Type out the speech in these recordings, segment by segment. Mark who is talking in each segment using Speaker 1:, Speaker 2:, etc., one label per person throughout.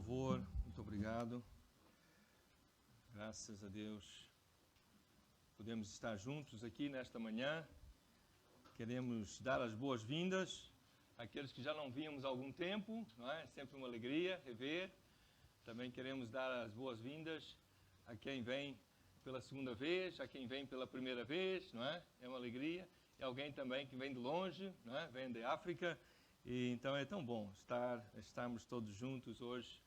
Speaker 1: louvor, muito obrigado. Graças a Deus. Podemos estar juntos aqui nesta manhã. Queremos dar as boas-vindas àqueles que já não víamos há algum tempo, não é? Sempre uma alegria rever. Também queremos dar as boas-vindas a quem vem pela segunda vez, a quem vem pela primeira vez, não é? É uma alegria. E alguém também que vem de longe, não é? Vem da África. E então é tão bom estarmos todos juntos hoje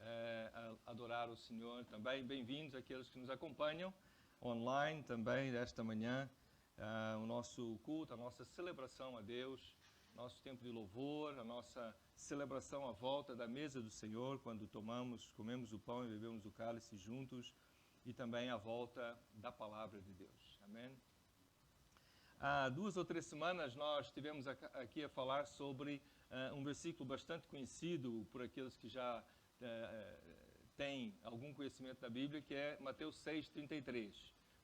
Speaker 1: a adorar o Senhor. Também bem-vindos àqueles que nos acompanham online também esta manhã. O nosso culto, a nossa celebração a Deus, nosso tempo de louvor, a nossa celebração à volta da mesa do Senhor, quando comemos o pão e bebemos o cálice juntos, e também à volta da palavra de Deus. Amém? Há 2 ou 3 semanas nós estivemos aqui a falar sobre um versículo bastante conhecido por aqueles que já têm algum conhecimento da Bíblia, que é Mateus 6,33.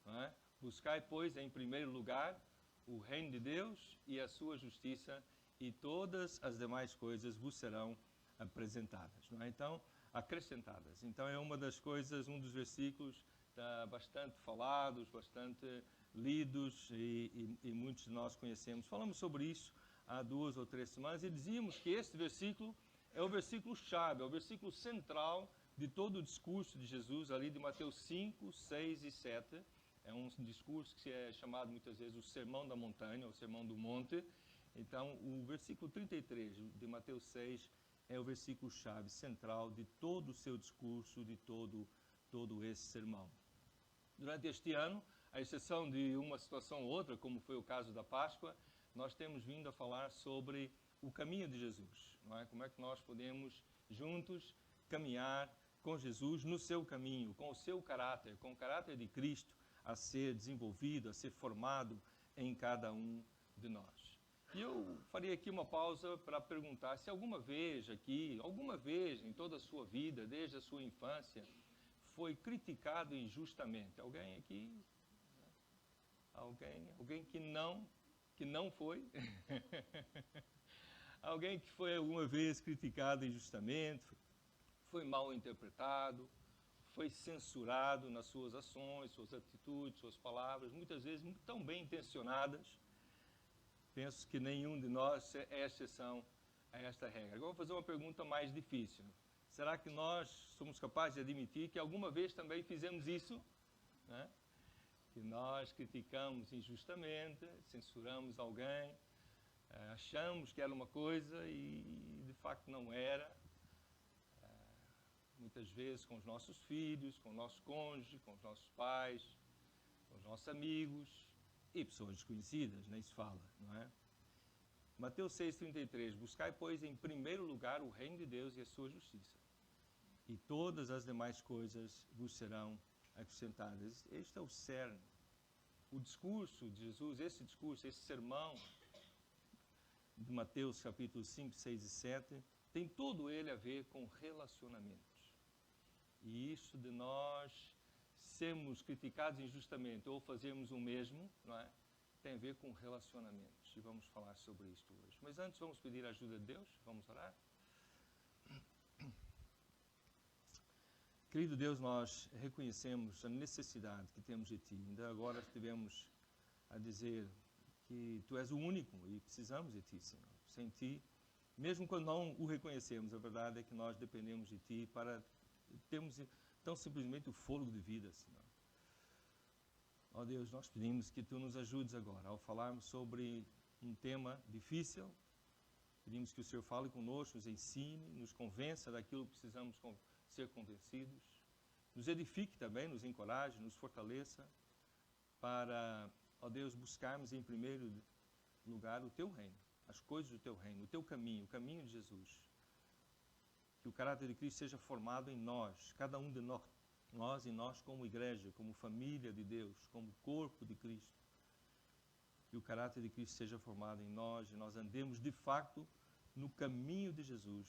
Speaker 1: Não é? Buscai, pois, em primeiro lugar o reino de Deus e a sua justiça, e todas as demais coisas vos serão apresentadas. Não é? Então, acrescentadas. Então é uma das coisas, um dos versículos bastante falados, bastante lidos e muitos de nós conhecemos. Falamos sobre isso há 2 ou 3 semanas e dizíamos que este versículo é o versículo chave, é o versículo central de todo o discurso de Jesus ali de Mateus 5, 6 e 7. É um discurso que é chamado muitas vezes o Sermão da Montanha, ou Sermão do Monte. Então o versículo 33 de Mateus 6 é o versículo chave central de todo o seu discurso, de todo esse sermão. Durante este ano, à exceção de uma situação ou outra, como foi o caso da Páscoa, nós temos vindo a falar sobre o caminho de Jesus. Não é? Como é que nós podemos juntos caminhar com Jesus no seu caminho, com o seu caráter, com o caráter de Cristo a ser desenvolvido, a ser formado em cada um de nós. E eu faria aqui uma pausa para perguntar se alguma vez em toda a sua vida, desde a sua infância, foi criticado injustamente. Alguém aqui? Alguém que não foi? Alguém que foi alguma vez criticado injustamente, foi mal interpretado, foi censurado nas suas ações, suas atitudes, suas palavras, muitas vezes tão bem intencionadas. Penso que nenhum de nós é exceção a esta regra. Agora vou fazer uma pergunta mais difícil. Será que nós somos capazes de admitir que alguma vez também fizemos isso? Né? Que nós criticamos injustamente, censuramos alguém, achamos que era uma coisa e de facto não era. Muitas vezes com os nossos filhos, com o nosso cônjuge, com os nossos pais, com os nossos amigos e pessoas desconhecidas, nem se fala, não é? Mateus 6,33, buscai, pois, em primeiro lugar o reino de Deus e a sua justiça, e todas as demais coisas vos serão acrescentadas. Este é o cerne. O discurso de Jesus, esse sermão de Mateus capítulo 5, 6 e 7, tem todo ele a ver com relacionamentos. E isso de nós sermos criticados injustamente ou fazermos o mesmo, não é? Tem a ver com relacionamentos. E vamos falar sobre isto hoje. Mas antes vamos pedir a ajuda de Deus, vamos orar. Querido Deus, nós reconhecemos a necessidade que temos de Ti. Ainda agora estivemos a dizer que Tu és o único e precisamos de Ti, Senhor. Sem Ti, mesmo quando não o reconhecemos, a verdade é que nós dependemos de Ti para termos tão simplesmente o fôlego de vida, Senhor. Ó Deus, nós pedimos que Tu nos ajudes agora ao falarmos sobre um tema difícil. Pedimos que o Senhor fale conosco, nos ensine, nos convença daquilo que precisamos ser convencidos, nos edifique também, nos encoraje, nos fortaleça para, ó Deus, buscarmos em primeiro lugar o Teu reino, as coisas do Teu reino, o Teu caminho, o caminho de Jesus. Que o caráter de Cristo seja formado em nós, cada um de nós e nós como igreja, como família de Deus, como corpo de Cristo. Que o caráter de Cristo seja formado em nós e nós andemos de facto no caminho de Jesus,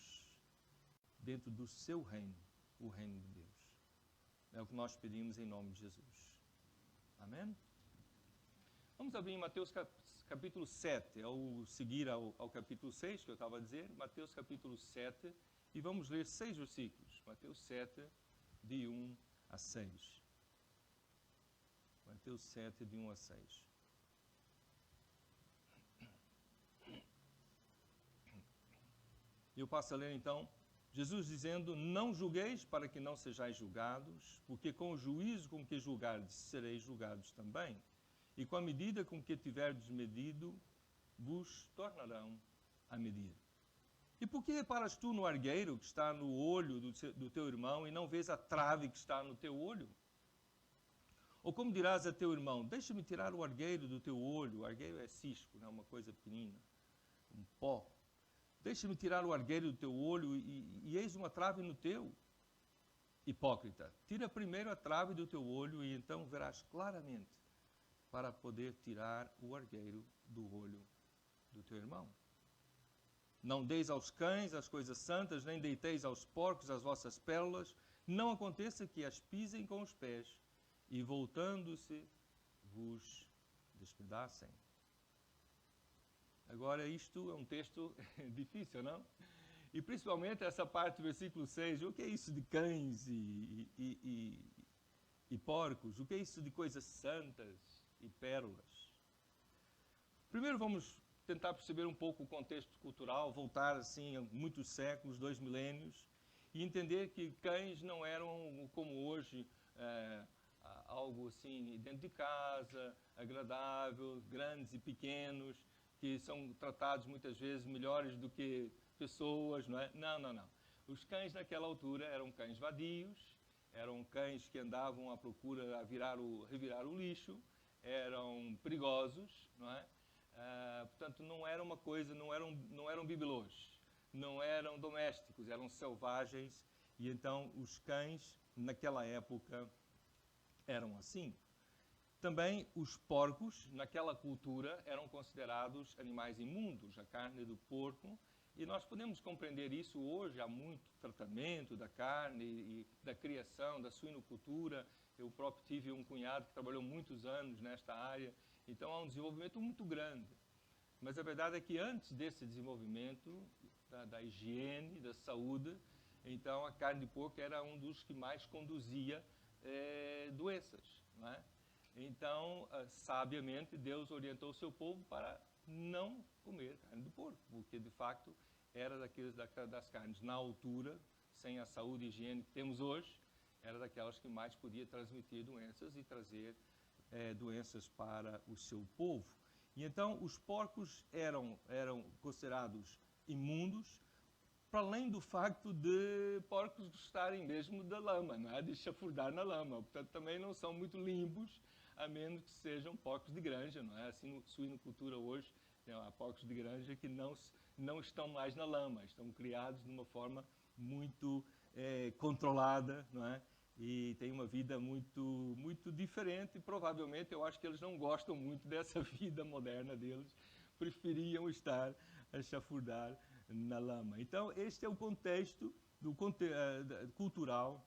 Speaker 1: dentro do seu reino, o reino de Deus. É o que nós pedimos em nome de Jesus. Amém? Vamos abrir em Mateus capítulo 7, é o seguir ao capítulo 6, que eu estava a dizer, Mateus capítulo 7, e vamos ler 6 versículos. Mateus 7, de 1 a 6. Mateus 7, de 1 a 6. Eu passo a ler então, Jesus dizendo, não julgueis para que não sejais julgados, porque com o juízo com que julgardes sereis julgados também, e com a medida com que tiverdes medido, vos tornarão a medir. E por que reparas tu no argueiro que está no olho do teu irmão e não vês a trave que está no teu olho? Ou como dirás a teu irmão, deixa-me tirar o argueiro do teu olho, o argueiro é cisco, né? Uma coisa pequenina, um pó. Deixa-me tirar o argueiro do teu olho e eis uma trave no teu. Hipócrita, tira primeiro a trave do teu olho e então verás claramente para poder tirar o argueiro do olho do teu irmão. Não deis aos cães as coisas santas, nem deiteis aos porcos as vossas pérolas, não aconteça que as pisem com os pés e voltando-se vos despedacem. Agora, isto é um texto difícil, não? E principalmente essa parte do versículo 6, o que é isso de cães e porcos? O que é isso de coisas santas e pérolas? Primeiro vamos tentar perceber um pouco o contexto cultural, voltar assim a muitos séculos, 2 milênios, e entender que cães não eram como hoje, algo assim dentro de casa, agradável, grandes e pequenos, que são tratados muitas vezes melhores do que pessoas, não é? Não. Os cães naquela altura eram cães vadios, eram cães que andavam à procura, revirar o lixo, eram perigosos, não é? Portanto, não era uma coisa, não eram bibelôs, não eram domésticos, eram selvagens, e então os cães naquela época eram assim. Também os porcos, naquela cultura, eram considerados animais imundos, a carne do porco, e nós podemos compreender isso hoje, há muito tratamento da carne e da criação, da suinocultura. Eu próprio tive um cunhado que trabalhou muitos anos nesta área, então há um desenvolvimento muito grande. Mas a verdade é que antes desse desenvolvimento, da higiene, da saúde, então a carne de porco era um dos que mais conduzia doenças, não é? Então, sabiamente, Deus orientou o seu povo para não comer carne de porco, porque de facto era das carnes na altura, sem a saúde e higiene que temos hoje, era daquelas que mais podia transmitir doenças e trazer doenças para o seu povo. E então os porcos eram considerados imundos, para além do facto de porcos gostarem mesmo da lama, não é? De chafurdar na lama. Portanto, também não são muito limpos, a menos que sejam porcos de granja, não é? Assim, suinocultura hoje, há porcos de granja que não estão mais na lama, estão criados de uma forma muito controlada, não é? E têm uma vida muito, muito diferente, e provavelmente eu acho que eles não gostam muito dessa vida moderna deles, preferiam estar a chafurdar na lama. Então, este é o contexto cultural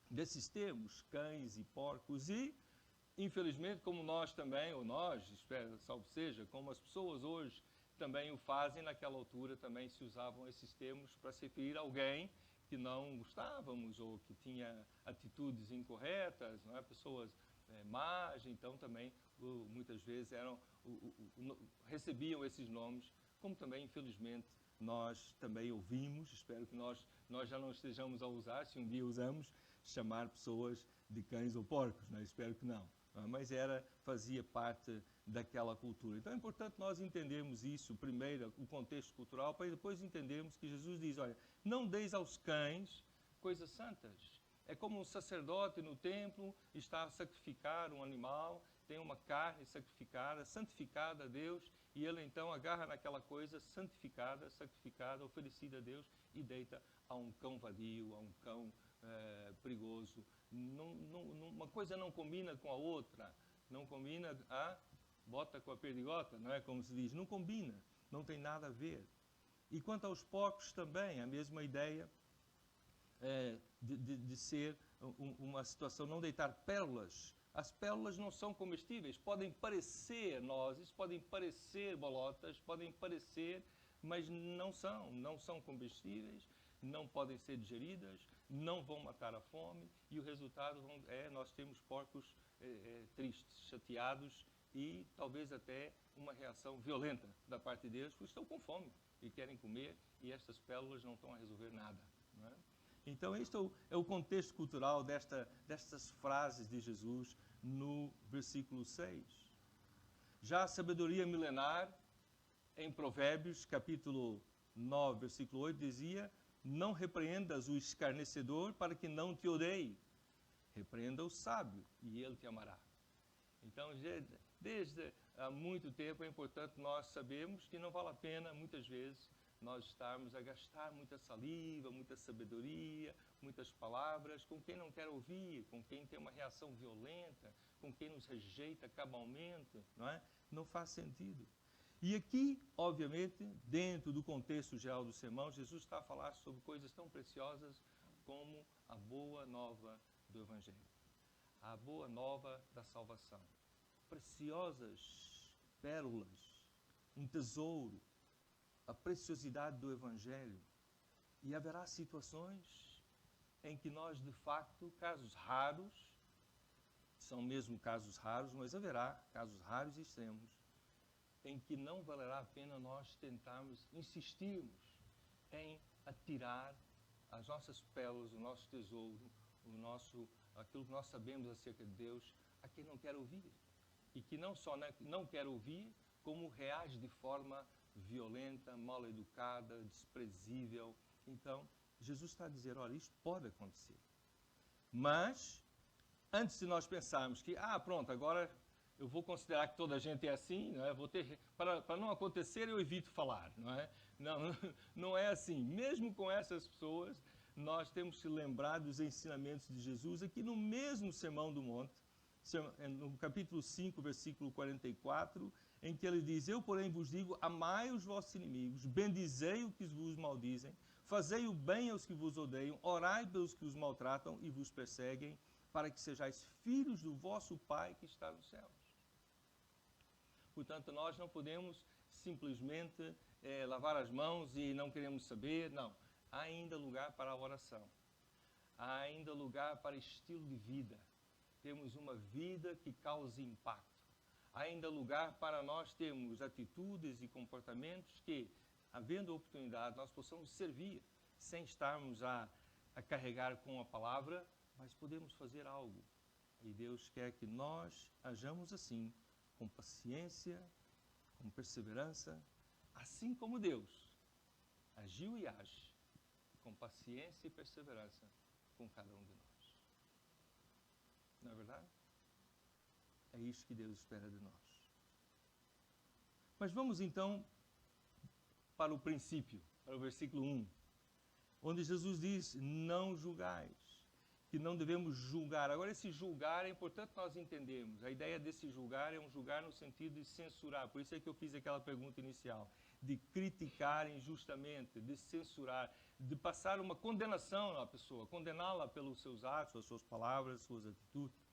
Speaker 1: desses termos, cães e porcos, e infelizmente, como nós também, ou nós, espero, salvo seja, como as pessoas hoje também o fazem, naquela altura também se usavam esses termos para se referir a alguém que não gostávamos ou que tinha atitudes incorretas, não é? Pessoas más, então também muitas vezes recebiam esses nomes, como também, infelizmente, nós também ouvimos, espero que nós já não estejamos a usar, se um dia usamos, chamar pessoas de cães ou porcos, né? Espero que não. Mas fazia parte daquela cultura. Então é importante nós entendermos isso, primeiro, o contexto cultural, para depois entendermos que Jesus diz, olha, não deis aos cães coisas santas. É como um sacerdote no templo está a sacrificar um animal, tem uma carne sacrificada, santificada a Deus, e ele então agarra naquela coisa santificada, sacrificada, oferecida a Deus, e deita a um cão vadio, a um cão perigoso. Uma coisa não combina com a outra, não combina a bota com a perdigota, não é como se diz, não combina, não tem nada a ver. E quanto aos porcos também, a mesma ideia de ser uma situação, não deitar pérolas As pérolas não são comestíveis, podem parecer nozes, podem parecer bolotas, podem parecer, mas não são comestíveis, não podem ser digeridas, não vão matar a fome, e o resultado nós temos porcos tristes, chateados, e talvez até uma reação violenta da parte deles, porque estão com fome e querem comer, e estas pérolas não estão a resolver nada. Não é? Então, este é o contexto cultural destas frases de Jesus no versículo 6. Já a sabedoria milenar, em Provérbios, capítulo 9, versículo 8, dizia: não repreendas o escarnecedor para que não te odeie. Repreenda o sábio e ele te amará. Então, desde há muito tempo é importante nós sabermos que não vale a pena, muitas vezes, nós estarmos a gastar muita saliva, muita sabedoria, muitas palavras com quem não quer ouvir, com quem tem uma reação violenta, com quem nos rejeita cabalmente, não é? Não faz sentido. E aqui, obviamente, dentro do contexto geral do sermão, Jesus está a falar sobre coisas tão preciosas como a boa nova do Evangelho, a boa nova da salvação. Preciosas pérolas, um tesouro, a preciosidade do Evangelho. E haverá situações em que nós, de facto, casos raros, são mesmo casos raros, mas haverá casos raros e extremos, em que não valerá a pena nós tentarmos, insistirmos em atirar as nossas pérolas, o nosso tesouro, aquilo que nós sabemos acerca de Deus, a quem não quer ouvir. E que não só não quer ouvir, como reage de forma violenta, mal educada, desprezível. Então, Jesus está a dizer, olha, isto pode acontecer. Mas, antes de nós pensarmos que, pronto, agora eu vou considerar que toda a gente é assim, não é? Para não acontecer, eu evito falar, não é? Não é assim. Mesmo com essas pessoas, nós temos que lembrar dos ensinamentos de Jesus aqui no mesmo Sermão do Monte, no capítulo 5, versículo 44, em que ele diz: eu, porém, vos digo, amai os vossos inimigos, bendizei os que vos maldizem, fazei o bem aos que vos odeiam, orai pelos que os maltratam e vos perseguem, para que sejais filhos do vosso Pai que está nos céus. Portanto, nós não podemos simplesmente lavar as mãos e não queremos saber, não. Há ainda lugar para a oração. Há ainda lugar para estilo de vida. Temos uma vida que cause impacto. Há ainda lugar para nós termos atitudes e comportamentos que, havendo oportunidade, nós possamos servir, sem estarmos a carregar com a palavra, mas podemos fazer algo. E Deus quer que nós hajamos assim, com paciência, com perseverança, assim como Deus agiu e age, com paciência e perseverança com cada um de nós. Não é verdade? É isso que Deus espera de nós. Mas vamos então para o princípio, para o versículo 1, onde Jesus diz: não julgais, que não devemos julgar. Agora, esse julgar é importante nós entendermos. A ideia desse julgar é um julgar no sentido de censurar. Por isso é que eu fiz aquela pergunta inicial, de criticar injustamente, de censurar, de passar uma condenação à pessoa, condená-la pelos seus atos, as suas palavras, as suas atitudes.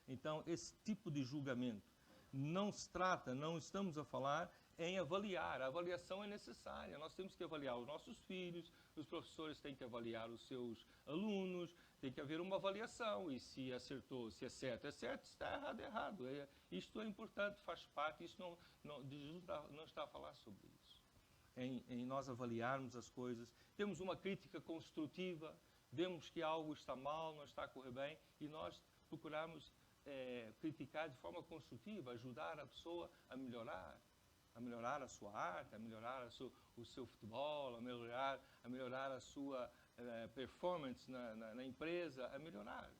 Speaker 1: Então, esse tipo de julgamento não se trata, não estamos a falar em avaliar. A avaliação é necessária. Nós temos que avaliar os nossos filhos, os professores têm que avaliar os seus alunos, tem que haver uma avaliação. E se acertou, se é certo, se está errado, é errado. Isto é importante, faz parte. Jesus não está a falar sobre isso. Em nós avaliarmos as coisas, temos uma crítica construtiva, vemos que algo está mal, não está a correr bem, e nós procuramos criticar de forma construtiva, ajudar a pessoa a melhorar a sua arte, a melhorar o seu futebol, a melhorar a sua performance na empresa, a melhorar.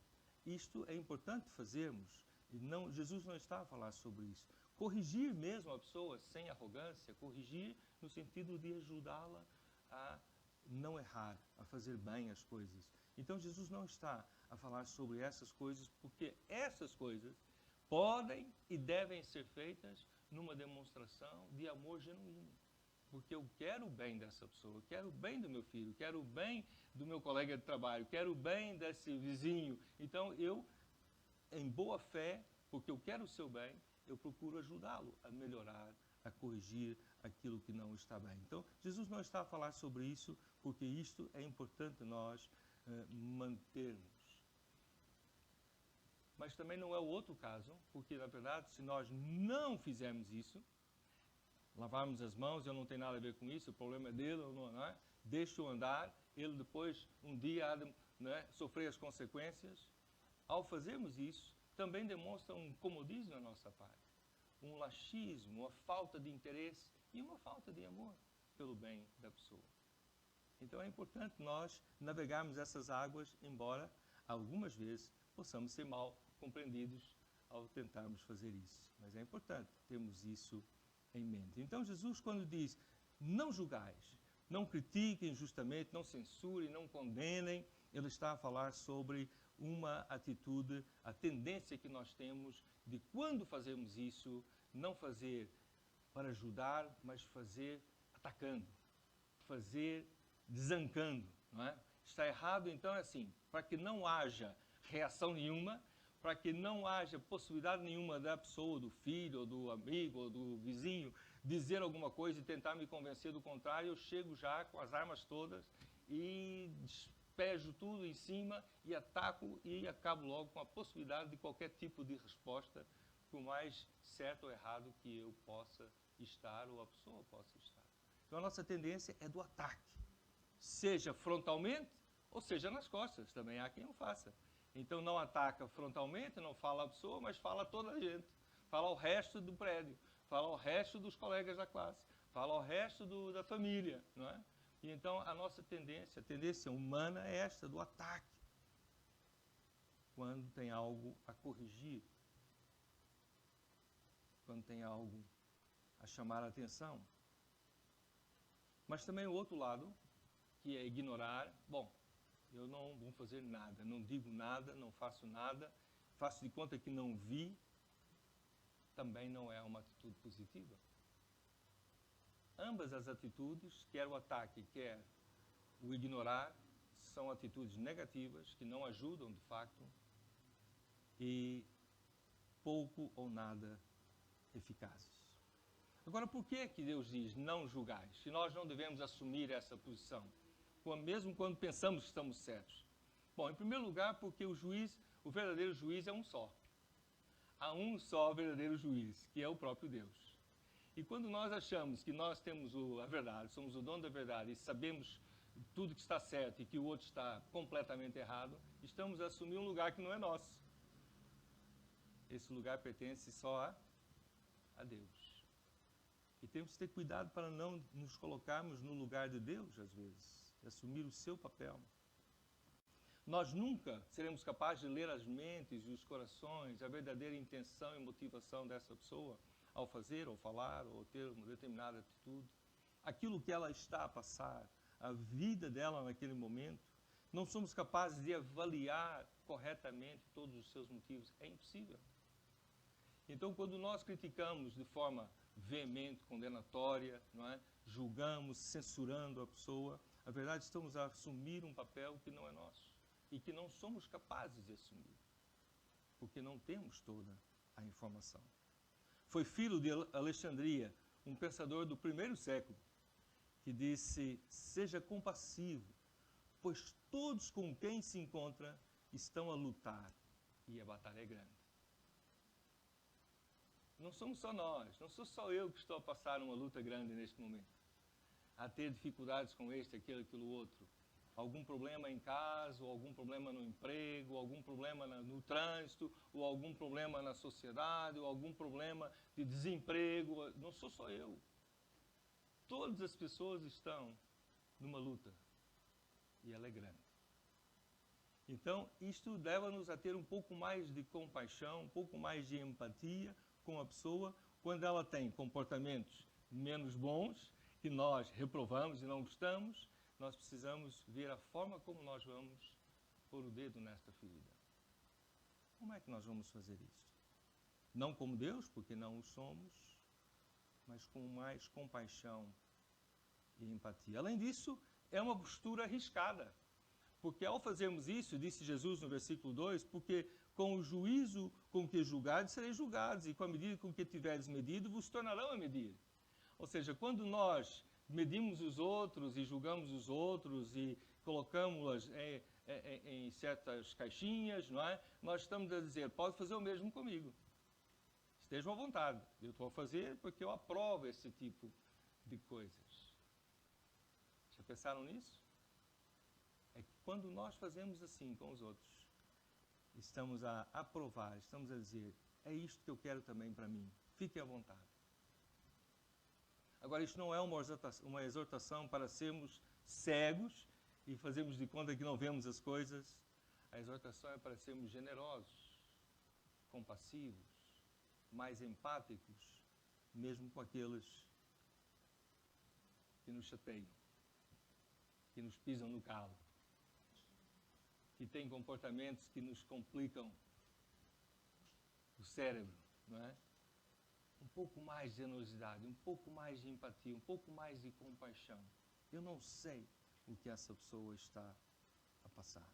Speaker 1: Isto é importante fazermos. E Jesus não está a falar sobre isso. Corrigir mesmo a pessoa sem arrogância, corrigir no sentido de ajudá-la a não errar, a fazer bem as coisas. Então Jesus não está a falar sobre essas coisas, porque essas coisas podem e devem ser feitas numa demonstração de amor genuíno. Porque eu quero o bem dessa pessoa, eu quero o bem do meu filho, eu quero o bem do meu colega de trabalho, eu quero o bem desse vizinho. Então eu em boa fé, porque eu quero o seu bem, eu procuro ajudá-lo a melhorar, a corrigir aquilo que não está bem. Então, Jesus não está a falar sobre isso, porque isto é importante nós mantermos. Mas também não é o outro caso, porque, na verdade, se nós não fizermos isso, lavarmos as mãos, eu não tenho nada a ver com isso, o problema é dele, não é? Deixo andar, ele depois, um dia, há de, sofrer as consequências. Ao fazermos isso, também demonstra um comodismo da nossa parte, um laxismo, uma falta de interesse e uma falta de amor pelo bem da pessoa. Então é importante nós navegarmos essas águas, embora algumas vezes possamos ser mal compreendidos ao tentarmos fazer isso. Mas é importante termos isso em mente. Então Jesus, quando diz, não julgais, não critiquem injustamente, não censurem, não condenem, ele está a falar sobre uma atitude, a tendência que nós temos de, quando fazemos isso, não fazer para ajudar, mas fazer atacando, fazer desancando, não é? Está errado, então, é assim, para que não haja reação nenhuma, para que não haja possibilidade nenhuma da pessoa, do filho, ou do amigo, ou do vizinho, dizer alguma coisa e tentar me convencer do contrário, eu chego já com as armas todas e despejo tudo em cima e ataco e acabo logo com a possibilidade de qualquer tipo de resposta, por mais certo ou errado que eu possa estar ou a pessoa possa estar. Então a nossa tendência é do ataque, seja frontalmente ou seja nas costas, também há quem o faça. Então não ataca frontalmente, não fala a pessoa, mas fala a toda a gente. Fala ao resto do prédio, fala ao resto dos colegas da classe, fala ao resto da família, não é? E então a nossa tendência, a tendência humana é esta, do ataque. Quando tem algo a corrigir, quando tem algo a chamar a atenção. Mas também o outro lado, que é ignorar, bom, eu não vou fazer nada, não digo nada, não faço nada, faço de conta que não vi, também não é uma atitude positiva. Ambas as atitudes, quer o ataque, quer o ignorar, são atitudes negativas que não ajudam de facto e pouco ou nada eficazes. Agora, por que Deus diz não julgais, se nós não devemos assumir essa posição? Mesmo quando pensamos que estamos certos. Bom, em primeiro lugar, porque o verdadeiro juiz é um só. Há um só verdadeiro juiz, que é o próprio Deus. E quando nós achamos que nós temos a verdade, somos o dono da verdade e sabemos tudo que está certo e que o outro está completamente errado, estamos a assumir um lugar que não é nosso. Esse lugar pertence só a Deus. E temos que ter cuidado para não nos colocarmos no lugar de Deus, às vezes. Assumir o seu papel. Nós nunca seremos capazes de ler as mentes e os corações, a verdadeira intenção e motivação dessa pessoa ao fazer, ou falar, ou ter uma determinada atitude. Aquilo que ela está a passar, a vida dela naquele momento. Não somos capazes de avaliar corretamente todos os seus motivos. É impossível. Então, quando nós criticamos de forma veemente, condenatória, não é? Julgamos, censurando a pessoa, na verdade, estamos a assumir um papel que não é nosso e que não somos capazes de assumir, porque não temos toda a informação. Foi Filo de Alexandria, um pensador do primeiro século, que disse, seja compassivo, pois todos com quem se encontra estão a lutar e a batalha é grande. Não somos só nós, não sou só eu que estou a passar uma luta grande neste momento. A ter dificuldades com este, aquilo outro. Algum problema em casa, ou algum problema no emprego, ou algum problema no trânsito, ou algum problema na sociedade, ou algum problema de desemprego. Não sou só eu. Todas as pessoas estão numa luta. E ela é grande. Então, isto leva-nos a ter um pouco mais de compaixão, um pouco mais de empatia com a pessoa, quando ela tem comportamentos menos bons, que nós reprovamos e não gostamos, nós precisamos ver a forma como nós vamos pôr o dedo nesta ferida. Como é que nós vamos fazer isso? Não como Deus, porque não o somos, mas com mais compaixão e empatia. Além disso, é uma postura arriscada, Porque ao fazermos isso, disse Jesus no versículo 2, porque com o juízo com que julgardes, sereis julgados, e com a medida com que tiverdes medido, vos tornarão a medir. Ou seja, quando nós medimos os outros e julgamos os outros e colocamos-las em certas caixinhas, não é? Nós estamos a dizer, pode fazer o mesmo comigo. Estejam à vontade. Eu estou a fazer porque eu aprovo esse tipo de coisas. Já pensaram nisso? É que quando nós fazemos assim com os outros, estamos a aprovar, estamos a dizer, é isto que eu quero também para mim. Fiquem à vontade. Agora, isto não é uma exortação para sermos cegos e fazermos de conta que não vemos as coisas. A exortação é para sermos generosos, compassivos, mais empáticos, mesmo com aqueles que nos chateiam, que nos pisam no calo, que têm comportamentos que nos complicam o cérebro, não é? Um pouco mais de generosidade, um pouco mais de empatia, um pouco mais de compaixão. Eu não sei o que essa pessoa está a passar.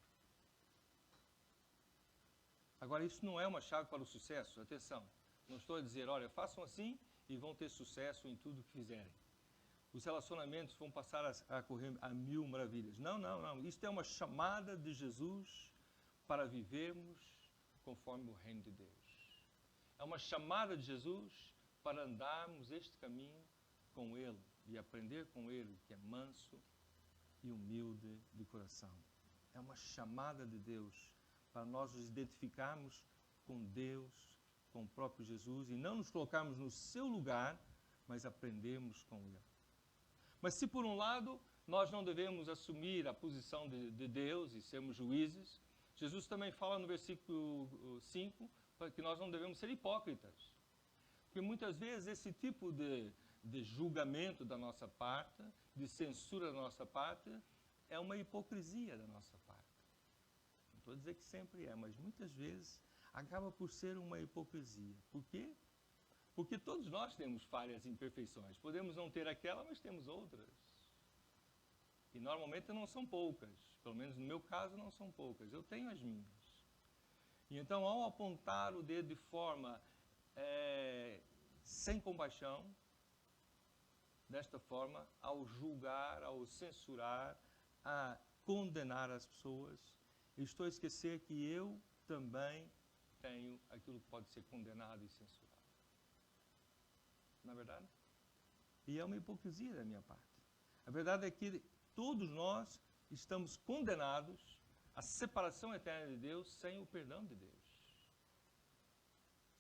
Speaker 1: Agora, isso não é uma chave para o sucesso, atenção. Não estou a dizer, olha, façam assim e vão ter sucesso em tudo o que fizerem. Os relacionamentos vão passar a correr a mil maravilhas. Não, não, não. Isto é uma chamada de Jesus para vivermos conforme o reino de Deus. É uma chamada de Jesus para andarmos este caminho com Ele e aprender com Ele, que é manso e humilde de coração. É uma chamada de Deus para nós nos identificarmos com Deus, com o próprio Jesus e não nos colocarmos no seu lugar, mas aprendermos com Ele. Mas se por um lado nós não devemos assumir a posição de Deus e sermos juízes, Jesus também fala no versículo 5 que nós não devemos ser hipócritas. Porque muitas vezes esse tipo de julgamento da nossa parte, de censura da nossa parte, é uma hipocrisia da nossa parte. Não estou a dizer que sempre é, mas muitas vezes acaba por ser uma hipocrisia. Por quê? Porque todos nós temos falhas e imperfeições. Podemos não ter aquela, mas temos outras. E normalmente não são poucas. Pelo menos no meu caso não são poucas. Eu tenho as minhas. E então, ao apontar o dedo de forma sem compaixão, desta forma, ao julgar, ao censurar, a condenar as pessoas, eu estou a esquecer que eu também tenho aquilo que pode ser condenado e censurado. Não é verdade? E é uma hipocrisia da minha parte. A verdade é que todos nós estamos condenados à separação eterna de Deus sem o perdão de Deus.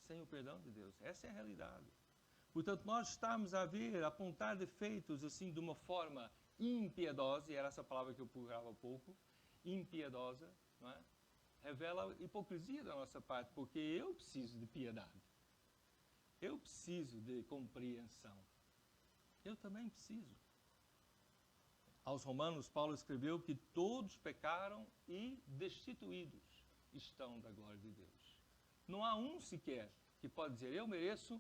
Speaker 1: Sem o perdão de Deus. Essa é a realidade. Portanto, nós estamos a ver, a apontar defeitos assim de uma forma impiedosa, e era essa palavra que eu procurava há pouco, impiedosa, não é? Revela a hipocrisia da nossa parte, porque eu preciso de piedade. Eu preciso de compreensão. Eu também preciso. Aos Romanos, Paulo escreveu que todos pecaram e destituídos estão da glória de Deus. Não há um sequer que pode dizer, eu mereço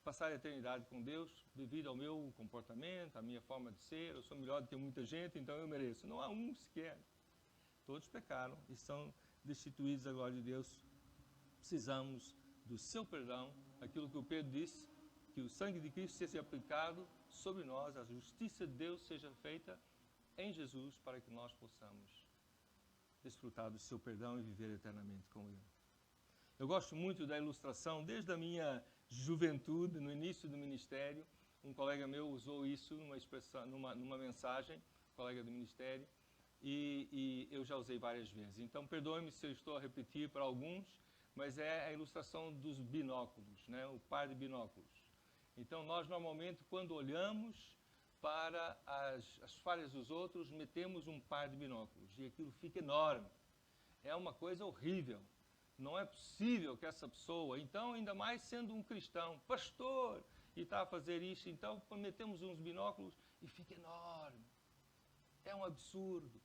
Speaker 1: passar a eternidade com Deus devido ao meu comportamento, à minha forma de ser, eu sou melhor do que muita gente, então eu mereço. Não há um sequer. Todos pecaram e estão destituídos da glória de Deus. Precisamos do seu perdão, aquilo que o Pedro disse, que o sangue de Cristo seja aplicado sobre nós, a justiça de Deus seja feita em Jesus para que nós possamos desfrutar do seu perdão e viver eternamente com Ele. Eu gosto muito da ilustração, desde a minha juventude, no início do ministério, um colega meu usou isso numa mensagem, colega do ministério, e eu já usei várias vezes. Então, perdoe-me se eu estou a repetir para alguns, mas é a ilustração dos binóculos, né? O par de binóculos. Então, nós normalmente, quando olhamos para as falhas dos outros, metemos um par de binóculos e aquilo fica enorme. É uma coisa horrível. Não é possível que essa pessoa, então, ainda mais sendo um cristão, pastor, e está a fazer isso, então metemos uns binóculos e fica enorme. É um absurdo.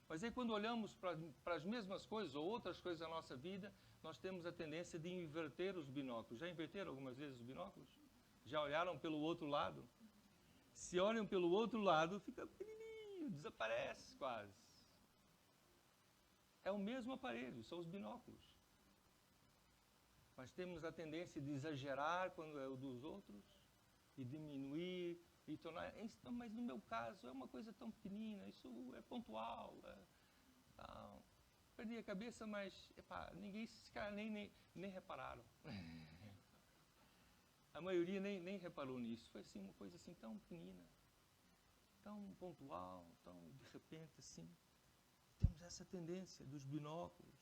Speaker 1: Mas aí quando olhamos para as mesmas coisas ou outras coisas da nossa vida, nós temos a tendência de inverter os binóculos. Já inverteram algumas vezes os binóculos? Já olharam pelo outro lado? Se olham pelo outro lado, fica pequenininho, desaparece quase. É o mesmo aparelho, são os binóculos. Mas temos a tendência de exagerar quando é o dos outros e diminuir e tornar... Mas no meu caso é uma coisa tão pequenina, isso é pontual. Tal. Perdi a cabeça, mas ninguém, esses caras nem repararam. A maioria nem reparou nisso. Foi assim, uma coisa assim tão pequenina, tão pontual, tão de repente assim. Temos essa tendência dos binóculos.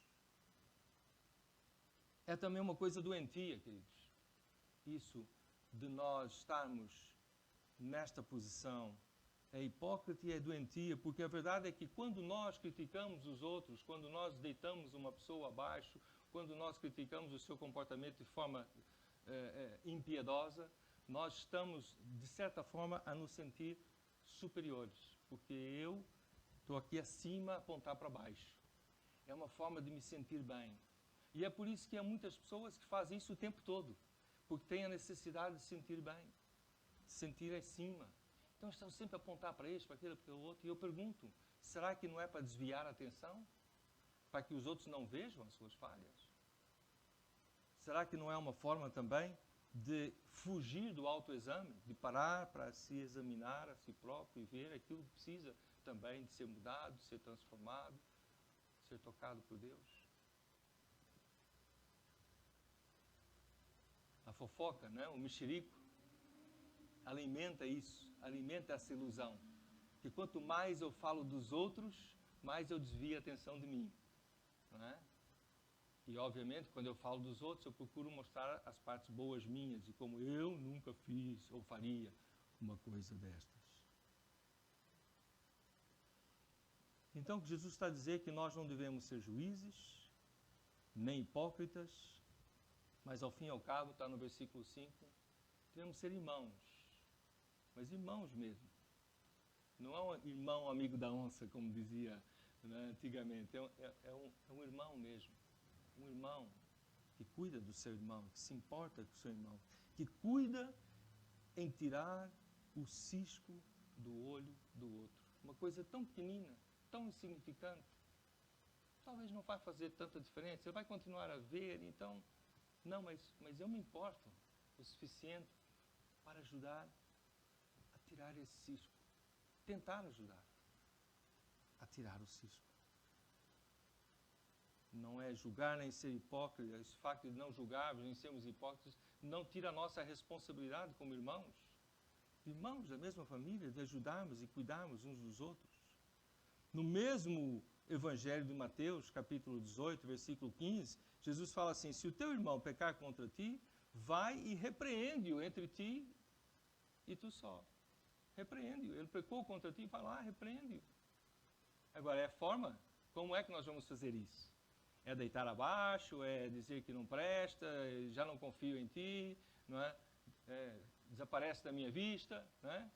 Speaker 1: É também uma coisa doentia, queridos. Isso de nós estarmos nesta posição é hipócrita e é doentia, porque a verdade é que quando nós criticamos os outros, quando nós deitamos uma pessoa abaixo, quando nós criticamos o seu comportamento de forma impiedosa, nós estamos, de certa forma, a nos sentir superiores, porque eu estou aqui acima a apontar para baixo. É uma forma de me sentir bem. E é por isso que há muitas pessoas que fazem isso o tempo todo, porque têm a necessidade de sentir bem, de sentir acima. Então estão sempre a apontar para este, para aquele, para o outro. E eu pergunto, será que não é para desviar a atenção? Para que os outros não vejam as suas falhas? Será que não é uma forma também de fugir do autoexame, de parar para se examinar a si próprio e ver aquilo que precisa também de ser mudado, de ser transformado, de ser tocado por Deus? A fofoca, né? O mexerico, alimenta isso, alimenta essa ilusão. Que quanto mais eu falo dos outros, mais eu desvio a atenção de mim. Não é? E, obviamente, quando eu falo dos outros, eu procuro mostrar as partes boas minhas e como eu nunca fiz ou faria uma coisa destas. Então, o que Jesus está a dizer é que nós não devemos ser juízes, nem hipócritas, mas, ao fim e ao cabo, está no versículo 5, devemos ser irmãos, mas irmãos mesmo. Não é um irmão amigo da onça, como dizia, né, antigamente, é um irmão mesmo. Um irmão que cuida do seu irmão, que se importa com o seu irmão, que cuida em tirar o cisco do olho do outro. Uma coisa tão pequenina, tão insignificante, talvez não vai fazer tanta diferença. Ele vai continuar a ver, então, não, mas eu me importo o suficiente para ajudar a tirar esse cisco, tentar ajudar a tirar o cisco. Não é julgar nem ser hipócrita. Esse facto de não julgarmos nem sermos hipócritas não tira a nossa responsabilidade como irmãos. Irmãos da mesma família, de ajudarmos e cuidarmos uns dos outros. No mesmo Evangelho de Mateus, capítulo 18, versículo 15, Jesus fala assim, se o teu irmão pecar contra ti, vai e repreende-o entre ti e tu só. Repreende-o. Ele pecou contra ti, vai lá, repreende-o. Agora, é a forma? Como é que nós vamos fazer isso? É deitar abaixo, é dizer que não presta, já não confio em ti, não é? Desaparece da minha vista, não é?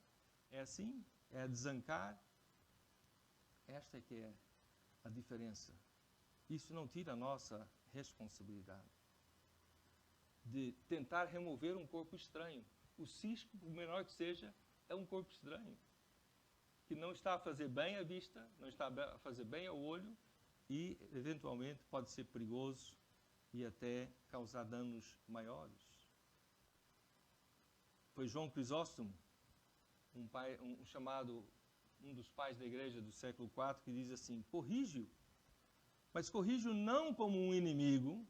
Speaker 1: É assim? É desancar? Esta é que é a diferença. Isso não tira a nossa responsabilidade de tentar remover um corpo estranho. O cisco, por menor que seja, é um corpo estranho, que não está a fazer bem à vista, não está a fazer bem ao olho, e, eventualmente, pode ser perigoso e até causar danos maiores. Foi João Crisóstomo, um dos pais da igreja do século IV, que diz assim, corrige-o, mas corrige-o não como um inimigo,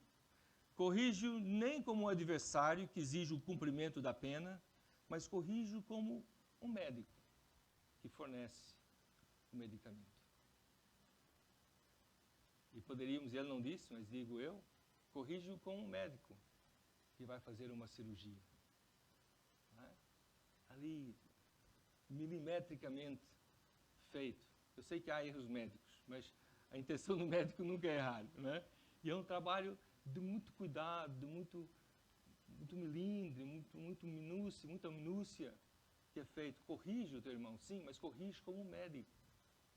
Speaker 1: corrige-o nem como um adversário que exige o cumprimento da pena, mas corrige-o como um médico que fornece o medicamento. E poderíamos, ele não disse, mas digo eu, corrige-o como um médico que vai fazer uma cirurgia. Não é? Ali, milimetricamente feito. Eu sei que há erros médicos, mas a intenção do médico nunca é errar. Não é? E é um trabalho de muito cuidado, de muito milímetro, muita minúcia que é feito. Corrige o teu irmão, sim, mas corrige como um médico,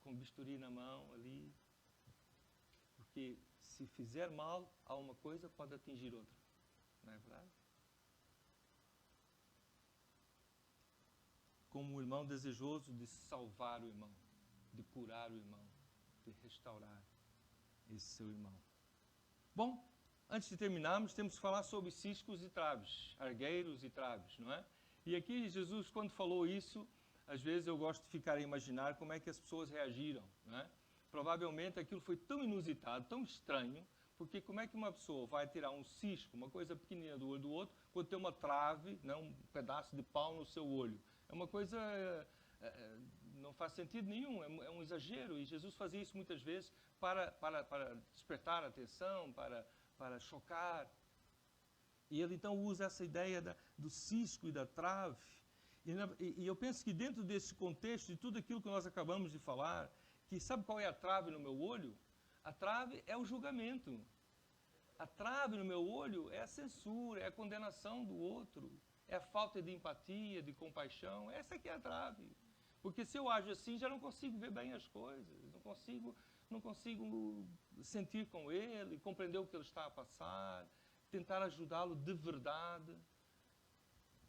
Speaker 1: com bisturi na mão ali. Porque se fizer mal a uma coisa, pode atingir outra. Não é verdade? Como um irmão desejoso de salvar o irmão, de curar o irmão, de restaurar. esse seu irmão. Bom, antes de terminarmos, temos que falar sobre ciscos e traves, argueiros e traves, não é? E aqui Jesus, quando falou isso, às vezes eu gosto de ficar a imaginar como é que as pessoas reagiram, não é? Provavelmente aquilo foi tão inusitado, tão estranho, porque como é que uma pessoa vai tirar um cisco, uma coisa pequenina do olho do outro, quando tem uma trave, não, um pedaço de pau no seu olho? É uma coisa, não faz sentido nenhum, é um exagero. E Jesus fazia isso muitas vezes para despertar a atenção, para chocar. E ele então usa essa ideia do cisco e da trave. E eu penso que dentro desse contexto, de tudo aquilo que nós acabamos de falar, que sabe qual é a trave no meu olho? A trave é o julgamento. A trave no meu olho é a censura, é a condenação do outro, é a falta de empatia, de compaixão. Essa aqui é a trave. Porque se eu ajo assim, já não consigo ver bem as coisas, não consigo sentir com ele, compreender o que ele está a passar, tentar ajudá-lo de verdade.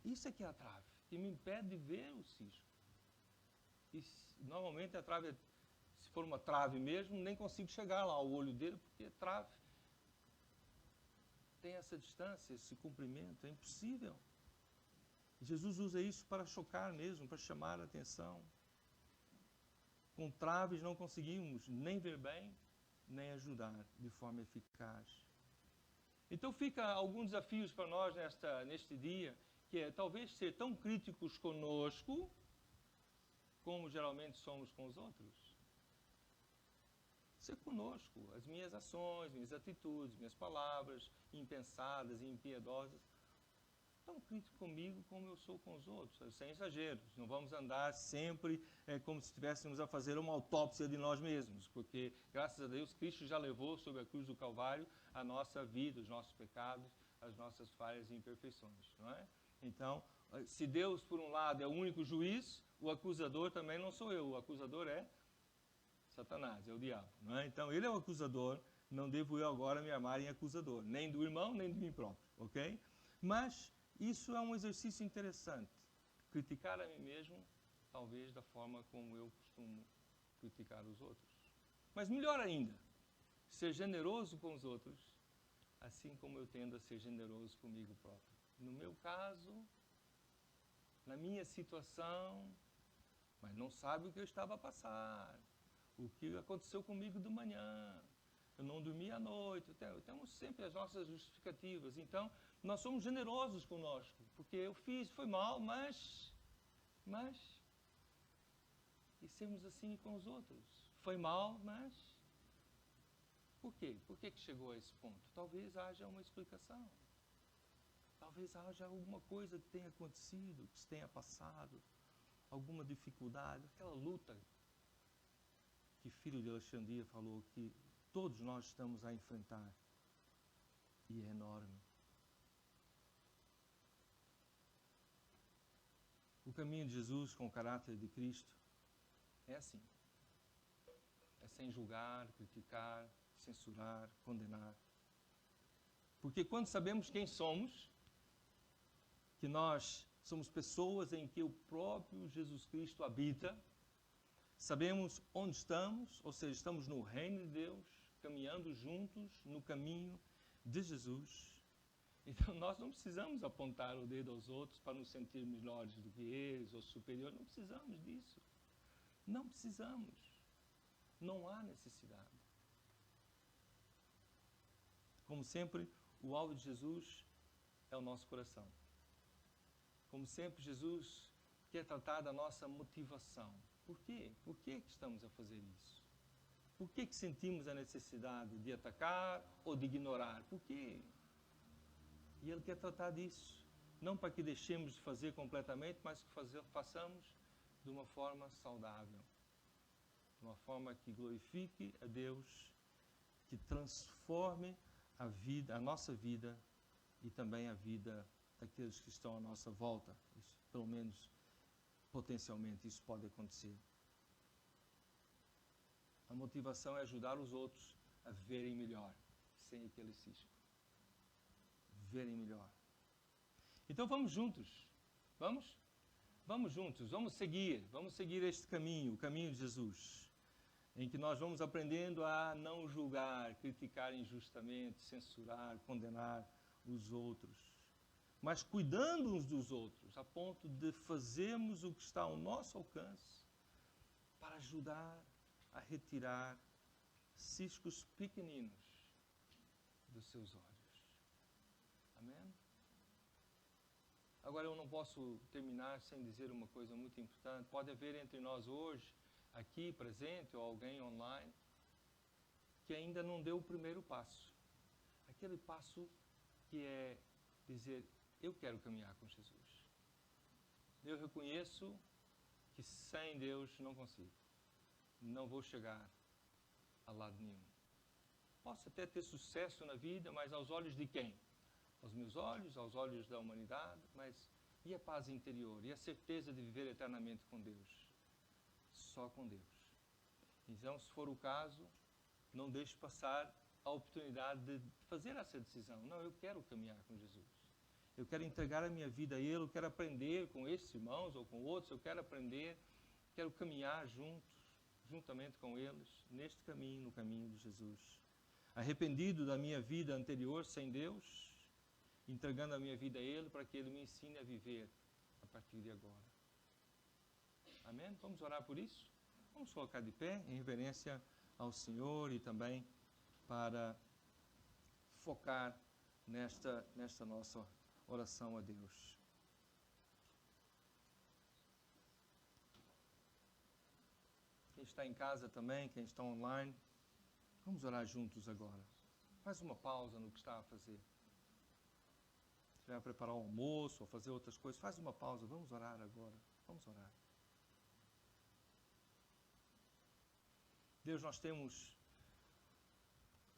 Speaker 1: Isso é que é a trave, e me impede de ver o cisco. E normalmente a trave, se for uma trave mesmo, nem consigo chegar lá ao olho dele, porque a trave tem essa distância, esse comprimento, é impossível. Jesus usa isso para chocar mesmo, para chamar a atenção. Com traves não conseguimos nem ver bem, nem ajudar de forma eficaz. Então fica alguns desafios para nós neste dia, que é talvez ser tão críticos conosco, como geralmente somos com os outros. Ser conosco, as minhas ações, minhas atitudes, minhas palavras, impensadas e impiedosas, tão crítico comigo como eu sou com os outros, sem exageros. Não vamos andar sempre como se estivéssemos a fazer uma autópsia de nós mesmos, porque, graças a Deus, Cristo já levou sobre a cruz do Calvário a nossa vida, os nossos pecados, as nossas falhas e imperfeições, não é? Então, se Deus, por um lado, é o único juiz, o acusador também não sou eu, o acusador é Satanás, é o diabo, não é? Então, ele é o acusador, não devo eu agora me armar em acusador, nem do irmão, nem de mim próprio, ok? Mas isso é um exercício interessante. Criticar a mim mesmo, talvez da forma como eu costumo criticar os outros. Mas melhor ainda, ser generoso com os outros, assim como eu tendo a ser generoso comigo próprio. No meu caso, na minha situação, mas não sabe o que eu estava a passar, o que aconteceu comigo de manhã. Eu não dormi à noite, temos sempre as nossas justificativas. Então, nós somos generosos conosco, porque eu fiz, foi mal, mas... E sermos assim com os outros. Foi mal, mas... Por quê? Por que chegou a esse ponto? Talvez haja uma explicação. Talvez haja alguma coisa que tenha acontecido, que se tenha passado, alguma dificuldade, aquela luta que Filho de Alexandria falou que todos nós estamos a enfrentar. E é enorme. O caminho de Jesus com o caráter de Cristo é assim. É sem julgar, criticar, censurar, condenar. Porque quando sabemos quem somos, que nós somos pessoas em que o próprio Jesus Cristo habita, sabemos onde estamos, ou seja, estamos no reino de Deus, caminhando juntos no caminho de Jesus. Então nós não precisamos apontar o dedo aos outros para nos sentir melhores do que eles ou superiores. Não precisamos disso. Não precisamos. Não há necessidade. Como sempre, o alvo de Jesus é o nosso coração. Como sempre, Jesus quer tratar da nossa motivação. Por quê? Por que estamos a fazer isso? Por que sentimos a necessidade de atacar ou de ignorar? Por quê? E Ele quer tratar disso. Não para que deixemos de fazer completamente, mas que façamos de uma forma saudável. De uma forma que glorifique a Deus, que transforme a nossa vida e também a vida daqueles que estão à nossa volta. Isso, pelo menos, potencialmente, isso pode acontecer. A motivação é ajudar os outros a verem melhor, sem aquele cisco. Verem melhor. Então vamos juntos. Vamos? Vamos juntos, vamos seguir este caminho, o caminho de Jesus. em que nós vamos aprendendo a não julgar, criticar injustamente, censurar, condenar os outros, mas cuidando uns dos outros, a ponto de fazermos o que está ao nosso alcance para ajudar a retirar ciscos pequeninos dos seus olhos. Amém? Agora eu não posso terminar sem dizer uma coisa muito importante. Pode haver entre nós hoje, aqui presente, ou alguém online, que ainda não deu o primeiro passo. Aquele passo que é dizer, eu quero caminhar com Jesus. Eu reconheço que sem Deus não consigo. Não vou chegar a lado nenhum. Posso até ter sucesso na vida, mas aos olhos de quem? Aos meus olhos, aos olhos da humanidade, mas e a paz interior? E a certeza de viver eternamente com Deus? Só com Deus. Então, se for o caso, não deixe passar a oportunidade de fazer essa decisão. Não, eu quero caminhar com Jesus. Eu quero entregar a minha vida a Ele, eu quero aprender com esses irmãos ou com outros, eu quero aprender, quero caminhar juntamente com eles, neste caminho, no caminho de Jesus. Arrependido da minha vida anterior sem Deus, entregando a minha vida a Ele para que Ele me ensine a viver a partir de agora. Amém? Vamos orar por isso? Vamos colocar de pé em reverência ao Senhor e também para focar nesta nossa oração a Deus. Quem está em casa também, quem está online, vamos orar juntos agora. Faz uma pausa no que está a fazer. Se vai preparar o almoço ou fazer outras coisas, faz uma pausa, vamos orar agora. Vamos orar. Deus, nós temos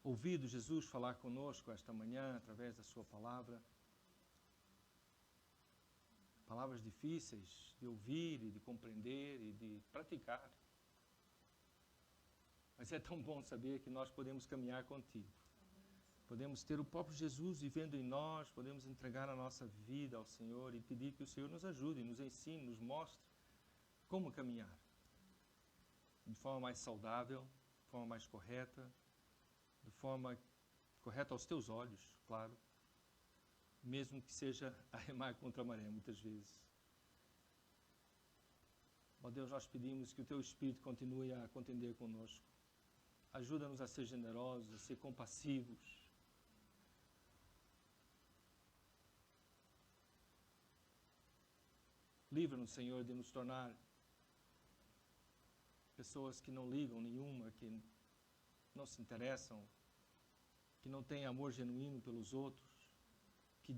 Speaker 1: ouvido Jesus falar conosco esta manhã através da sua palavra. Palavras difíceis de ouvir e de compreender e de praticar. Mas é tão bom saber que nós podemos caminhar contigo. Podemos ter o próprio Jesus vivendo em nós, podemos entregar a nossa vida ao Senhor e pedir que o Senhor nos ajude, nos ensine, nos mostre como caminhar. De forma mais saudável, de forma mais correta, de forma correta aos teus olhos, claro, mesmo que seja a remar contra a maré, muitas vezes. Ó Deus, nós pedimos que o teu Espírito continue a contender conosco. Ajuda-nos a ser generosos, a ser compassivos. Livra-nos, Senhor, de nos tornar pessoas que não ligam nenhuma, que não se interessam, que não têm amor genuíno pelos outros, que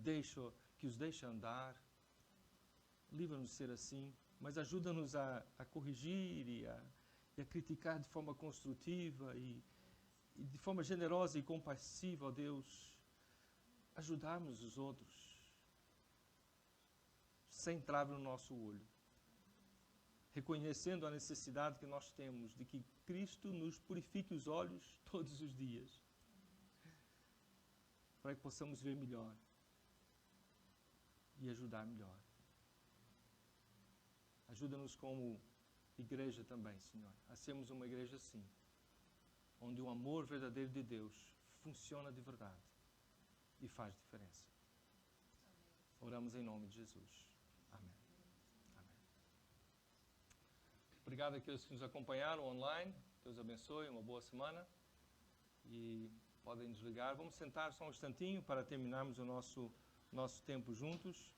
Speaker 1: os deixa andar. Livra-nos de ser assim, mas ajuda-nos a corrigir e a criticar de forma construtiva e de forma generosa e compassiva, ó Deus, ajudarmos os outros, sem trave no nosso olho, reconhecendo a necessidade que nós temos de que Cristo nos purifique os olhos todos os dias, para que possamos ver melhor e ajudar melhor. Ajuda-nos como igreja também, Senhor, a sermos uma igreja assim, onde o amor verdadeiro de Deus funciona de verdade e faz diferença. Oramos em nome de Jesus. Amém. Amém. Obrigado àqueles que nos acompanharam online. Deus abençoe, uma boa semana. E podem desligar. Vamos sentar só um instantinho para terminarmos o nosso tempo juntos.